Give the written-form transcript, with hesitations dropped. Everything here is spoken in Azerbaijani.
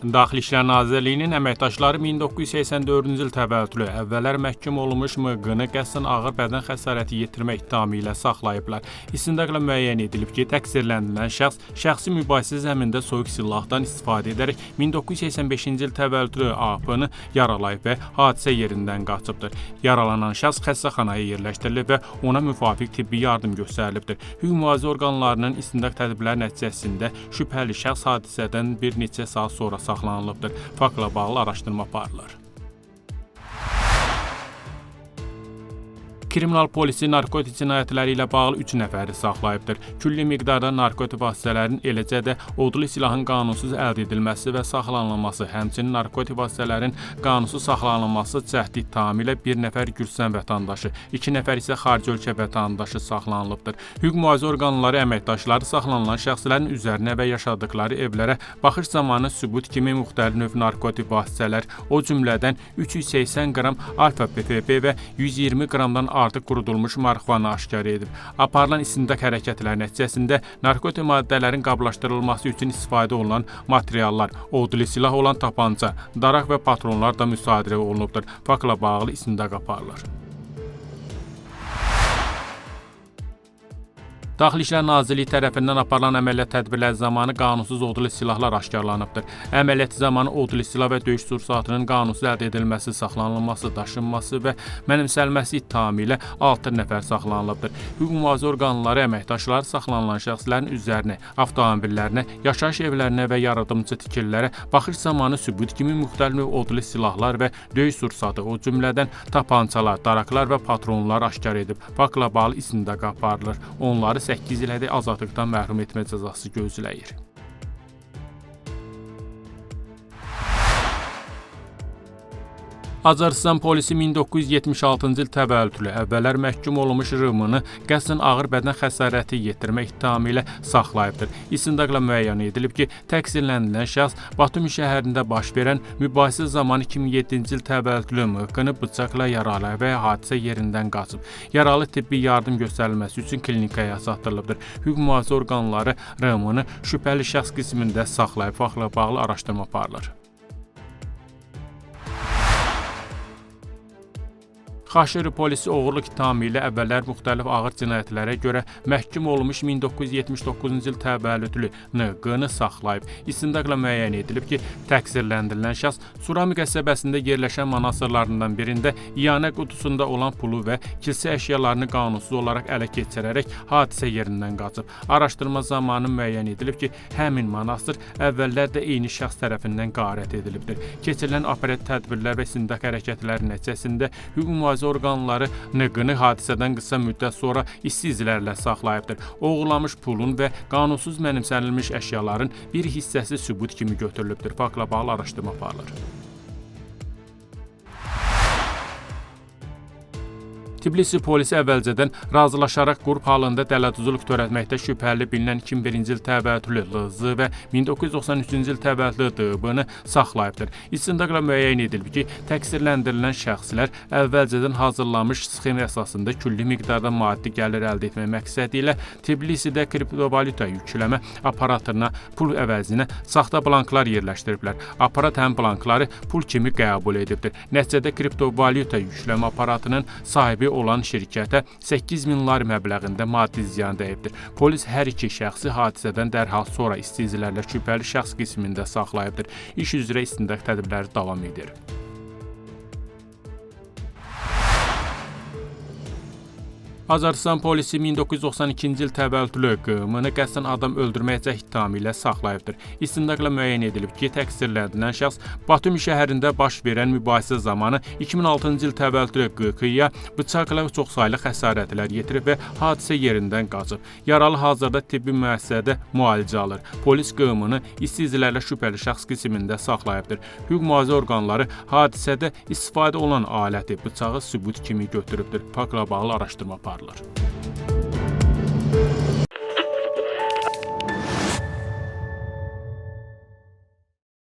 Daxili İşlər Nazirliyinin əməkdaşları 1984-cü il təvəllüdlü əvvəllər məhkum olunmuş M.Q.-nı qəsdən ağır bədən xəsarəti yetirmə ittihamı ilə saxlayıblar. İstintaqla müəyyən edilib ki, təqsirləndirilən şəxs şəxsi mübahisə zəminində soyuq silahdan istifadə edərək 1985-ci il təvəllüdlü A.P.-nı yaralayıb və hadisə yerindən qaçıbdır. Yaralanan şəxs xəstəxanaya yerləşdirilib və ona müvafiq tibbi yardım göstərilibdir. Hüquq-mühafizə orqanlarının istintaq tədbirləri nəticəsində şübhəli şəxs hadisədən bir neçə saat sonra saxlanılıbdır. Faktla bağlı araşdırma aparılır. Kriminal polisi narkotik cinayətləri ilə bağlı 3 nəfəri saxlayıbdır. Külli miqdarda narkotik vasitələrin, eləcə də odlu silahın qanunsuz əldə edilməsi və saxlanılması, həmçinin narkotik vasitələrin qanunsuz saxlanılması cəhdi ittihamı ilə bir nəfər Gürcüstan vətəndaşı, 2 nəfər isə xarici ölkə vətəndaşı saxlanılıbdır. Hüquq-mühafizə orqanları əməkdaşları saxlanılan şəxslərin üzərinə və yaşadıkları evlərə baxış zamanı sübut kimi müxtəlif növ narkotik vasitələr, o cümlədən 380 qram alfa PPP və 120 qramdan artıq qurudulmuş marixuana aşkar edib. Aparılan istintaq hərəkətləri nəticəsində narkotik maddələrin qablaşdırılması üçün istifadə olunan materiallar, odlu silah olan tapanca, daraq və patronlar da müsadirə olunubdur. Faktla bağlı istintaq aparılır. Daxili İşlər Nazirliyi tərəfindən aparılan əməliyyat tədbirləri zamanı qanunsuz odlu silahlar aşkarlanıbdır. Əməliyyat zamanı odlu silah və döyüş sursatının qanunsuz əldə edilməsi, saxlanılması, daşınması və mənimsənilməsi ittihamı ilə 6 nəfər saxlanılıbdır. Hüquq-mühafizə orqanları əməkdaşları saxlanılan şəxslərin üzərinə, avtomobillərinə, yaşayış evlərinə və yardımcı tikililərə baxış zamanı sübut kimi müxtəlif növ odlu silahlar və döyüş sursatı, o cümlədən tapancalar, daraqlar və patronlar aşkar edib. Faktla bağlı istintaq aparılır. Onları 8 ilədək azadlıqdan məhrum etmə cəzası gözləyir. Azərbaycan polisi 1976-cı il təvəllüdlü əvvəllər məhkum olunmuş R.M.-nı qəsdən ağır bədən xəsarəti yetirmə ittihamı ilə saxlayıbdır. İstintaqla müəyyən edilib ki, təqsirləndirilən şəxs Batumi şəhərində baş verən mübahisə zamanı 2007-ci il təvəllüdlü M.Q.-nı bıçaqla yaralayıb və hadisə yerindən qaçıb. Yaralı tibbi yardım göstərilməsi üçün klinikaya çatdırılıbdır. Hüquq-mühafizə orqanları R.M.-nı şübhəli şəxs qismində saxlayıb, faktla bağlı araşdırma aparılır. Xaçeri polisi oğurluq ittihamı ilə əvvəllər müxtəlif ağır cinayətlərə görə məhkum olunmuş 1979-cu il təvəllüdlü N.Q.-nı saxlayıb. İstintaqla müəyyən edilib ki, təqsirləndirilən şəxs Surami qəsəbəsində yerləşən manastırlarından birində iyanə qutusunda olan pulu və kilsə əşyalarını qanunsuz olaraq ələ keçirərək hadisə yerindən qaçıb. Araşdırma zamanı müəyyən edilib ki, həmin manastır əvvəllər də eyni şəxs tərəfindən qarət edilibdir. Keçirilən operativ tədbirlər və istintaq hərəkətləri nəticəsində hüquq-mühafizə orqanları N.Q.-nı hadisədən qısa müddət sonra isti izlərlə saxlayıbdır. Oğurlamış pulun və qanunsuz mənimsənilmiş əşyaların bir hissəsi sübut kimi götürülübdür. Faktla bağlı araşdırma aparılır. Tbilisi polisi əvvəlcədən razılaşaraq qrup halında dələduzluq törətməkdə şübhəli bilinən 2001-ci il təvəllüdlü L.Z. və 1993-cü il təvəllüdlü D.B.-ni saxlayıbdır. İstintaqla müəyyən edilib ki, təqsirləndirilən şəxslər əvvəlcədən hazırlanmış sxem əsasında külli miqdarda maddi gəlir əldə etmək məqsədi ilə Tbilisidə kriptovalyuta yükləmə aparatına pul əvəzinə saxta blanklar yerləşdiriblər. Aparat həm blankları pul kimi qəbul edibdir. Nəticədə kriptovalyuta yükləmə aparatının sahibi olan şirkətə 8000 lar məbləğində maddi ziyan dəyibdir. Polis hər iki şəxsi hadisədən dərhal sonra isti izlərlə şübhəli şəxs qismində saxlayıbdır. İş üzrə istintaq tədbirləri davam edir. Azərbaycan polisi 1992-ci il təvəllüdlü Q.M.-nı qəsdən adam öldürməkcə ittihamı ilə saxlayıbdır. İstintaqla müəyyən edilib ki, təqsirləndirilən şəxs Batumi şəhərində baş verən mübahisə zamanı 2006-cı il təvəllüdlü Q.K.-ya bıçaqla çoxsaylı xəsarətlər yetirib və hadisə yerindən qaçıb. Yaralı hazırda tibbi müəssisədə müalicə alır. Polis Q.M.-nı isti izlərlə şübhəli şəxs qismində saxlayıbdır. Hüquq-mühafizə orqanları hadisədə istifadə olunan aləti, bıçağı sübut kimi götürübdür. Faktla bağlı araşdırma aparılır.